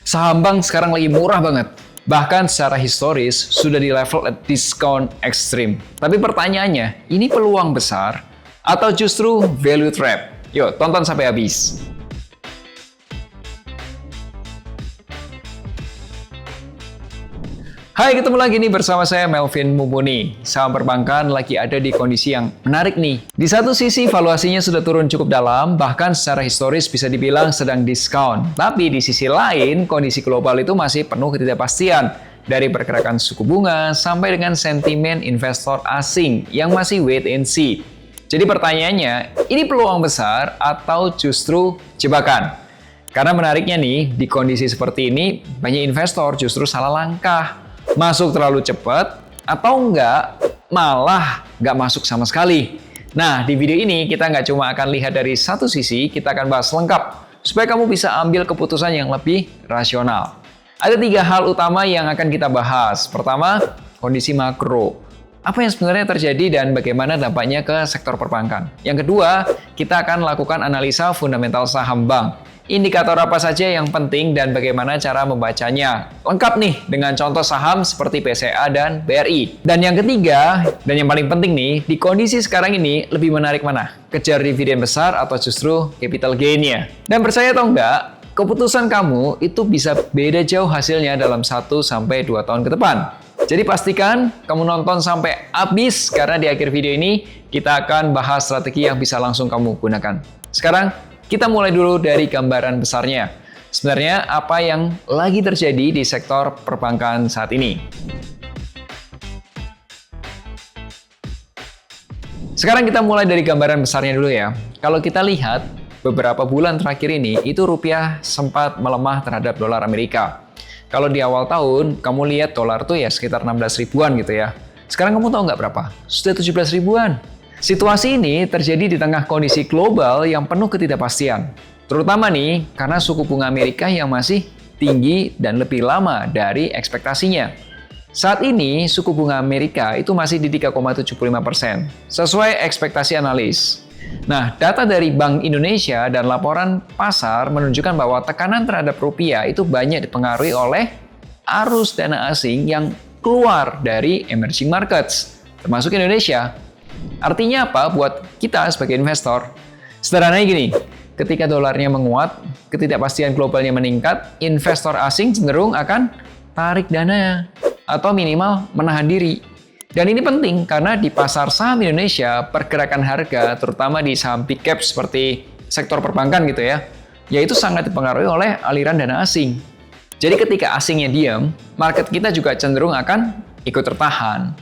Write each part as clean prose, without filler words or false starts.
Saham bank sekarang lagi murah banget. Bahkan secara historis sudah di level at discount ekstrim. Tapi pertanyaannya, ini peluang besar atau justru value trap? Yuk, tonton sampai habis. Hai, ketemu lagi nih bersama saya Melvin Mumpuni. Saham perbankan lagi ada di kondisi yang menarik nih. Di satu sisi valuasinya sudah turun cukup dalam, bahkan secara historis bisa dibilang sedang diskon. Tapi di sisi lain, kondisi global itu masih penuh ketidakpastian. Dari pergerakan suku bunga sampai dengan sentimen investor asing yang masih wait and see. Jadi pertanyaannya, ini peluang besar atau justru jebakan? Karena menariknya nih, di kondisi seperti ini, banyak investor justru salah langkah. Masuk terlalu cepat, atau malah nggak masuk sama sekali. Nah, di video ini kita nggak cuma akan lihat dari satu sisi, kita akan bahas lengkap, supaya kamu bisa ambil keputusan yang lebih rasional. Ada 3 hal utama yang akan kita bahas. Pertama, kondisi makro. Apa yang sebenarnya terjadi dan bagaimana dampaknya ke sektor perbankan. Yang kedua, kita akan lakukan analisa fundamental saham bank. Indikator apa saja yang penting dan bagaimana cara membacanya. Lengkap nih dengan contoh saham seperti BCA dan BRI. Dan yang ketiga, dan yang paling penting nih, di kondisi sekarang ini lebih menarik mana? Kejar dividen besar atau justru capital gain-nya? Dan percaya atau enggak, keputusan kamu itu bisa beda jauh hasilnya dalam 1-2 tahun ke depan. Jadi pastikan kamu nonton sampai habis karena di akhir video ini kita akan bahas strategi yang bisa langsung kamu gunakan. Sekarang kita mulai dulu dari gambaran besarnya. Sebenarnya apa yang lagi terjadi di sektor perbankan saat ini? Sekarang kita mulai dari gambaran besarnya dulu ya. Kalau kita lihat beberapa bulan terakhir ini, itu rupiah sempat melemah terhadap dolar Amerika. Kalau di awal tahun, kamu lihat dolar tuh ya sekitar 16 ribuan gitu ya. Sekarang kamu tahu nggak berapa? Sudah 17 ribuan. Situasi ini terjadi di tengah kondisi global yang penuh ketidakpastian. Terutama nih, karena suku bunga Amerika yang masih tinggi dan lebih lama dari ekspektasinya. Saat ini, suku bunga Amerika itu masih di 3,75%, sesuai ekspektasi analis. Nah, data dari Bank Indonesia dan laporan pasar menunjukkan bahwa tekanan terhadap rupiah itu banyak dipengaruhi oleh arus dana asing yang keluar dari emerging markets, termasuk Indonesia. Artinya apa buat kita sebagai investor? Sederhananya gini, ketika dolarnya menguat, ketidakpastian globalnya meningkat, investor asing cenderung akan tarik dana atau minimal menahan diri. Dan ini penting karena di pasar saham Indonesia, pergerakan harga terutama di saham big cap seperti sektor perbankan gitu ya, yaitu sangat dipengaruhi oleh aliran dana asing. Jadi ketika asingnya diam, market kita juga cenderung akan ikut tertahan.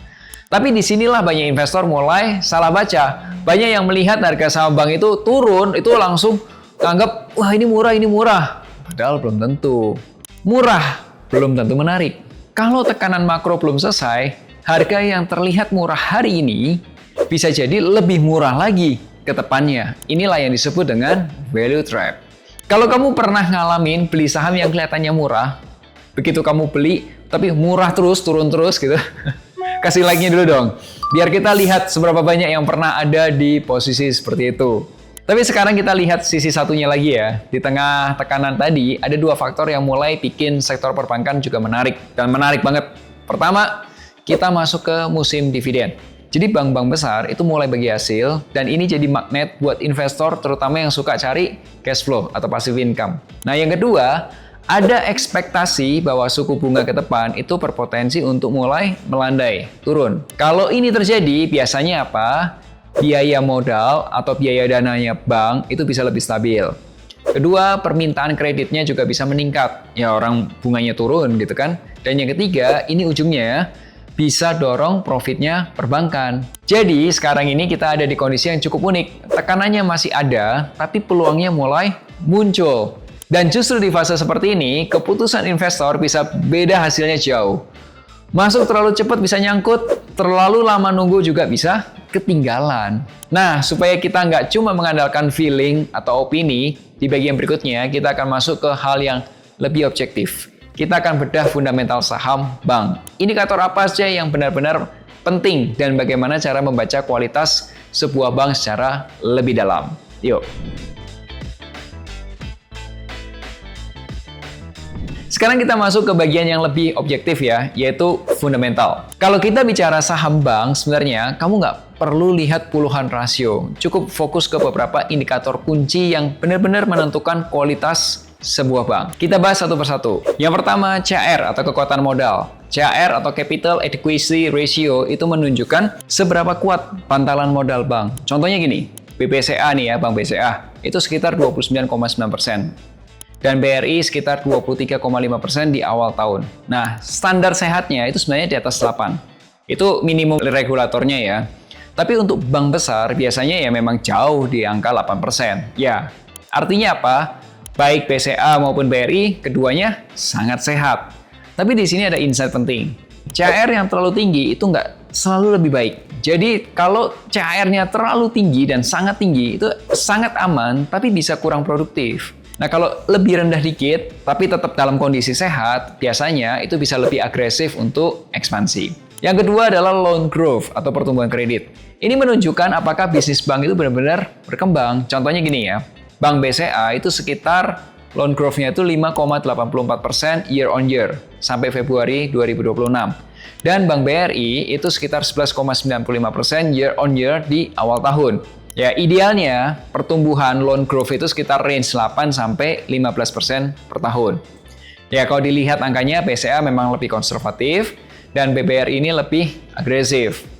Tapi disinilah banyak investor mulai salah baca. Banyak yang melihat harga saham bank itu turun, itu langsung anggap, wah ini murah. Padahal belum tentu. Murah, belum tentu menarik. Kalau tekanan makro belum selesai, harga yang terlihat murah hari ini bisa jadi lebih murah lagi ke depannya. Inilah yang disebut dengan value trap. Kalau kamu pernah ngalamin beli saham yang kelihatannya murah, begitu kamu beli, tapi murah terus, turun terus gitu. Kasih like-nya dulu dong, biar kita lihat seberapa banyak yang pernah ada di posisi seperti itu. Tapi sekarang kita lihat sisi satunya lagi ya. Di tengah tekanan tadi, ada 2 faktor yang mulai bikin sektor perbankan juga menarik. Dan menarik banget. Pertama, kita masuk ke musim dividen. Jadi bank-bank besar itu mulai bagi hasil, dan ini jadi magnet buat investor terutama yang suka cari cash flow atau passive income. Nah yang kedua, ada ekspektasi bahwa suku bunga ke depan itu berpotensi untuk mulai melandai, turun. Kalau ini terjadi, biasanya apa? Biaya modal atau biaya dananya bank itu bisa lebih stabil. Kedua, permintaan kreditnya juga bisa meningkat. Ya orang bunganya turun gitu kan. Dan yang ketiga, ini ujungnya bisa dorong profitnya perbankan. Jadi sekarang ini kita ada di kondisi yang cukup unik. Tekanannya masih ada, tapi peluangnya mulai muncul. Dan justru di fase seperti ini, keputusan investor bisa beda hasilnya jauh. Masuk terlalu cepat bisa nyangkut, terlalu lama nunggu juga bisa ketinggalan. Nah, supaya kita nggak cuma mengandalkan feeling atau opini, di bagian berikutnya kita akan masuk ke hal yang lebih objektif. Kita akan bedah fundamental saham bank. Indikator apa saja yang benar-benar penting dan bagaimana cara membaca kualitas sebuah bank secara lebih dalam. Yuk! Sekarang kita masuk ke bagian yang lebih objektif ya, yaitu fundamental. Kalau kita bicara saham bank, sebenarnya kamu nggak perlu lihat puluhan rasio. Cukup fokus ke beberapa indikator kunci yang benar-benar menentukan kualitas sebuah bank. Kita bahas satu persatu. Yang pertama, CAR atau kekuatan modal. CAR atau Capital Adequacy Ratio itu menunjukkan seberapa kuat pantalan modal bank. Contohnya gini, BBCA nih ya, Bank BCA, itu sekitar 29,9%. Dan BRI sekitar 23,5% di awal tahun. Nah, standar sehatnya itu sebenarnya di atas 8. Itu minimum regulatornya ya. Tapi untuk bank besar biasanya ya memang jauh di angka 8%. Ya, artinya apa? Baik BCA maupun BRI, keduanya sangat sehat. Tapi di sini ada insight penting. CAR yang terlalu tinggi itu nggak selalu lebih baik. Jadi kalau CAR-nya terlalu tinggi dan sangat tinggi, itu sangat aman, tapi bisa kurang produktif. Nah, kalau lebih rendah dikit, tapi tetap dalam kondisi sehat, biasanya itu bisa lebih agresif untuk ekspansi. Yang kedua adalah loan growth atau pertumbuhan kredit. Ini menunjukkan apakah bisnis bank itu benar-benar berkembang. Contohnya gini ya, Bank BCA itu sekitar loan growth-nya itu 5,84% year on year sampai Februari 2026. Dan Bank BRI itu sekitar 11,95% year on year di awal tahun. Ya, idealnya pertumbuhan loan growth itu sekitar range 8-15% per tahun. Ya, kalau dilihat angkanya, BCA memang lebih konservatif dan BBRI ini lebih agresif.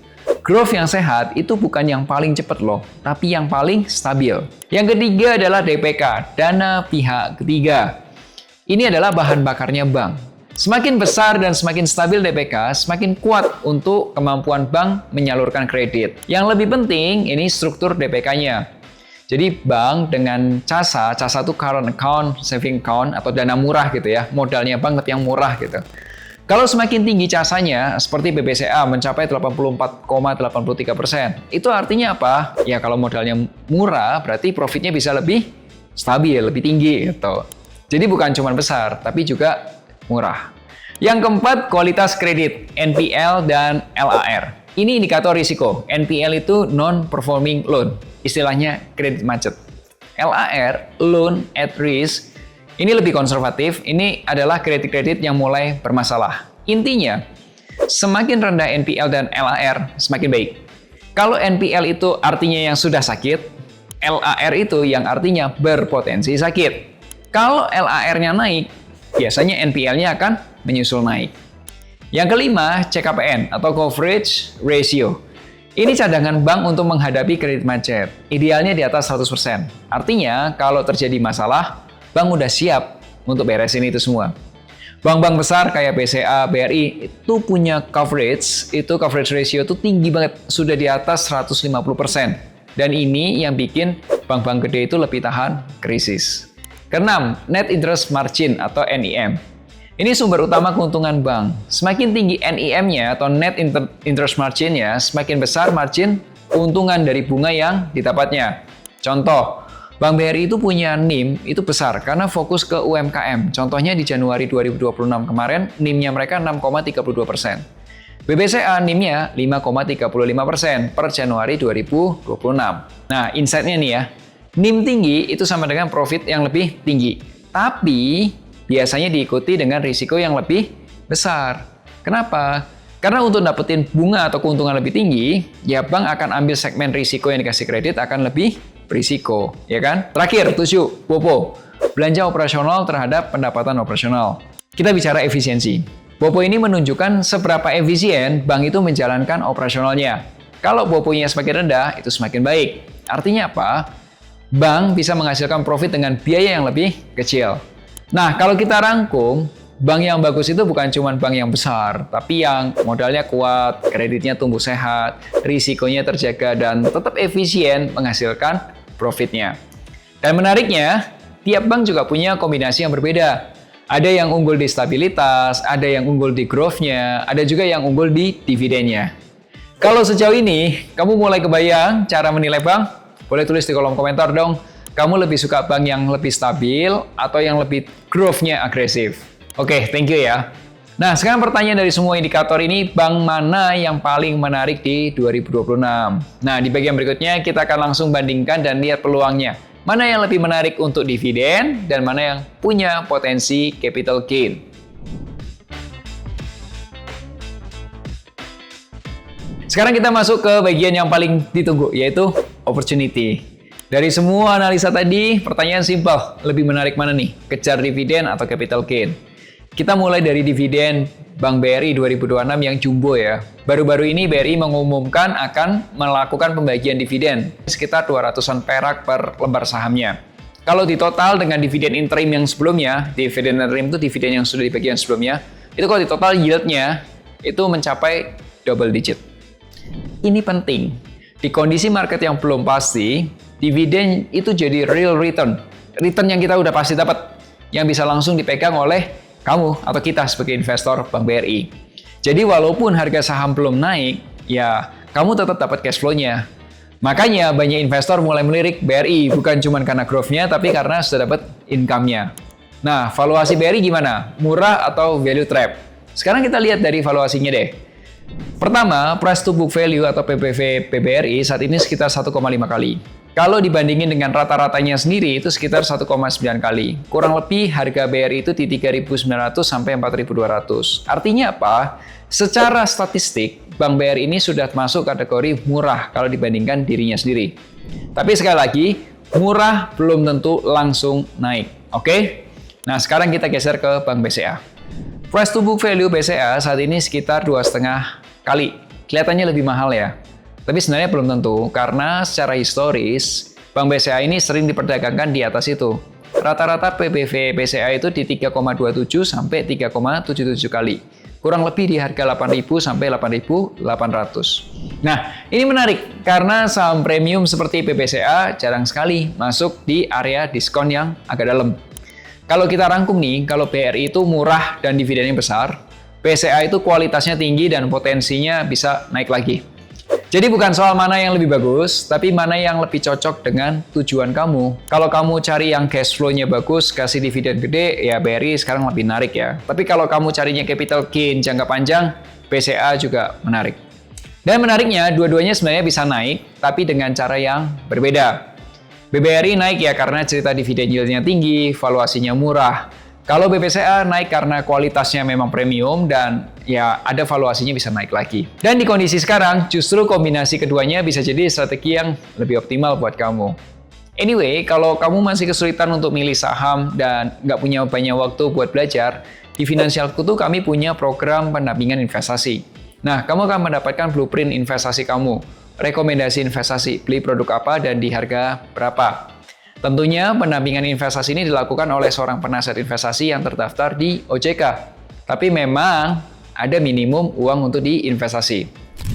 Growth yang sehat itu bukan yang paling cepat loh, tapi yang paling stabil. Yang ketiga adalah DPK, dana pihak ketiga. Ini adalah bahan bakarnya bank. Semakin besar dan semakin stabil DPK, semakin kuat untuk kemampuan bank menyalurkan kredit. Yang lebih penting, ini struktur DPK-nya. Jadi bank dengan CASA itu current account, saving account, atau dana murah gitu ya, modalnya bank tapi yang murah gitu. Kalau semakin tinggi CASA-nya, seperti BBCA mencapai 84,83%, itu artinya apa? Ya kalau modalnya murah, berarti profitnya bisa lebih stabil, lebih tinggi gitu. Jadi bukan cuma besar, tapi juga murah. Yang keempat, kualitas kredit, NPL dan LAR. Ini indikator risiko. NPL itu non-performing loan, istilahnya kredit macet. LAR, loan at risk, ini lebih konservatif. Ini adalah kredit-kredit yang mulai bermasalah. Intinya, semakin rendah NPL dan LAR, semakin baik. Kalau NPL itu artinya yang sudah sakit, LAR itu yang artinya berpotensi sakit. Kalau LAR-nya naik, biasanya NPL-nya akan menyusul naik. Yang kelima, CKPN atau Coverage Ratio. Ini cadangan bank untuk menghadapi kredit macet. Idealnya di atas 100%. Artinya, kalau terjadi masalah, bank udah siap untuk beresin itu semua. Bank-bank besar kayak BCA, BRI itu punya coverage ratio itu tinggi banget, sudah di atas 150%. Dan ini yang bikin bank-bank gede itu lebih tahan krisis. Keenam, Net Interest Margin atau NIM. Ini sumber utama keuntungan bank. Semakin tinggi NIM-nya atau Net Interest Margin-nya, semakin besar margin keuntungan dari bunga yang didapatnya. Contoh, Bank BRI itu punya NIM itu besar karena fokus ke UMKM. Contohnya di Januari 2026 kemarin, NIM-nya mereka 6,32%. BBCA NIM-nya 5,35% per Januari 2026. Nah, insight-nya nih ya. NIM tinggi itu sama dengan profit yang lebih tinggi. Tapi biasanya diikuti dengan risiko yang lebih besar. Kenapa? Karena untuk dapetin bunga atau keuntungan lebih tinggi, ya bank akan ambil segmen risiko yang dikasih kredit akan lebih berisiko, ya kan? Terakhir, 7, BOPO. Belanja operasional terhadap pendapatan operasional. Kita bicara efisiensi. BOPO ini menunjukkan seberapa efisien bank itu menjalankan operasionalnya. Kalau BOPO-nya semakin rendah, itu semakin baik. Artinya apa? Bank bisa menghasilkan profit dengan biaya yang lebih kecil. Nah, kalau kita rangkum, bank yang bagus itu bukan cuma bank yang besar, tapi yang modalnya kuat, kreditnya tumbuh sehat, risikonya terjaga, dan tetap efisien menghasilkan profitnya. Dan menariknya, tiap bank juga punya kombinasi yang berbeda. Ada yang unggul di stabilitas, ada yang unggul di growth-nya, ada juga yang unggul di dividennya. Kalau sejauh ini, kamu mulai kebayang cara menilai bank? Boleh tulis di kolom komentar dong, kamu lebih suka bank yang lebih stabil atau yang lebih growth-nya agresif? Oke, thank you ya. Nah, sekarang pertanyaan dari semua indikator ini, bank mana yang paling menarik di 2026? Nah, di bagian berikutnya kita akan langsung bandingkan dan lihat peluangnya. Mana yang lebih menarik untuk dividen dan mana yang punya potensi capital gain. Sekarang kita masuk ke bagian yang paling ditunggu, yaitu opportunity. Dari semua analisa tadi, pertanyaan simpel, lebih menarik mana nih? Kejar dividen atau capital gain? Kita mulai dari dividen Bank BRI 2026 yang jumbo ya. Baru-baru ini BRI mengumumkan akan melakukan pembagian dividen sekitar 200-an perak per lembar sahamnya. Kalau di total dengan dividen interim yang sebelumnya, dividen interim itu dividen yang sudah dibagi yang sebelumnya, itu kalau di total yieldnya itu mencapai double digit. Ini penting. Di kondisi market yang belum pasti, dividen itu jadi real return. Return yang kita udah pasti dapat, yang bisa langsung dipegang oleh kamu atau kita sebagai investor Bank BRI. Jadi walaupun harga saham belum naik, ya kamu tetap dapat cash flow-nya. Makanya banyak investor mulai melirik BRI, bukan cuma karena growth-nya, tapi karena sudah dapat income-nya. Nah, valuasi BRI gimana? Murah atau value trap? Sekarang kita lihat dari valuasinya deh. Pertama, price to book value atau PBV PBRI saat ini sekitar 1,5 kali. Kalau dibandingin dengan rata-ratanya sendiri itu sekitar 1,9 kali. Kurang lebih harga BRI itu di 3.900 sampai 4.200. Artinya apa? Secara statistik, Bank BRI ini sudah masuk kategori murah kalau dibandingkan dirinya sendiri. Tapi sekali lagi, murah belum tentu langsung naik. Oke? Nah, sekarang kita geser ke Bank BCA. Price to book value BCA saat ini sekitar 2,5 kali. Kelihatannya lebih mahal ya. Tapi sebenarnya belum tentu, karena secara historis, Bank BCA ini sering diperdagangkan di atas itu. Rata-rata PBV BCA itu di 3,27 sampai 3,77 kali. Kurang lebih di harga 8.000 sampai 8.800. Nah, ini menarik, karena saham premium seperti PBCA jarang sekali masuk di area diskon yang agak dalam. Kalau kita rangkum nih, kalau BRI itu murah dan dividennya besar, BCA itu kualitasnya tinggi dan potensinya bisa naik lagi. Jadi bukan soal mana yang lebih bagus, tapi mana yang lebih cocok dengan tujuan kamu. Kalau kamu cari yang cash flow-nya bagus, kasih dividen gede, ya BRI sekarang lebih menarik ya. Tapi kalau kamu carinya capital gain jangka panjang, BCA juga menarik. Dan menariknya, dua-duanya sebenarnya bisa naik, tapi dengan cara yang berbeda. BBRI naik ya karena cerita dividen yield-nya tinggi, valuasinya murah. Kalau BPCA naik karena kualitasnya memang premium dan ya ada valuasinya bisa naik lagi. Dan di kondisi sekarang, justru kombinasi keduanya bisa jadi strategi yang lebih optimal buat kamu. Anyway, kalau kamu masih kesulitan untuk milih saham dan nggak punya banyak waktu buat belajar, di Financial Kutu kami punya program pendampingan investasi. Nah, kamu akan mendapatkan blueprint investasi kamu, rekomendasi investasi, beli produk apa dan di harga berapa. Tentunya pendampingan investasi ini dilakukan oleh seorang penasihat investasi yang terdaftar di OJK. Tapi memang ada minimum uang untuk diinvestasi.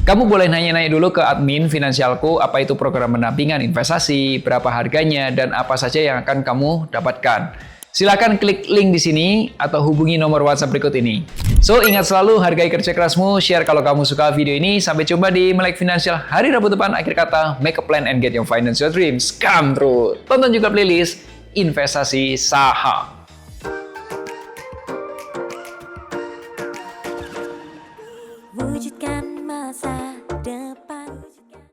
Kamu boleh nanya-nanya dulu ke admin Finansialku apa itu program pendampingan investasi, berapa harganya, dan apa saja yang akan kamu dapatkan. Silakan klik link di sini atau hubungi nomor WhatsApp berikut ini. So, ingat selalu hargai kerja kerasmu, share kalau kamu suka video ini. Sampai jumpa di Melek Financial hari Rabu depan. Akhir kata, make a plan and get your financial dreams come true. Tonton juga playlist investasi saham.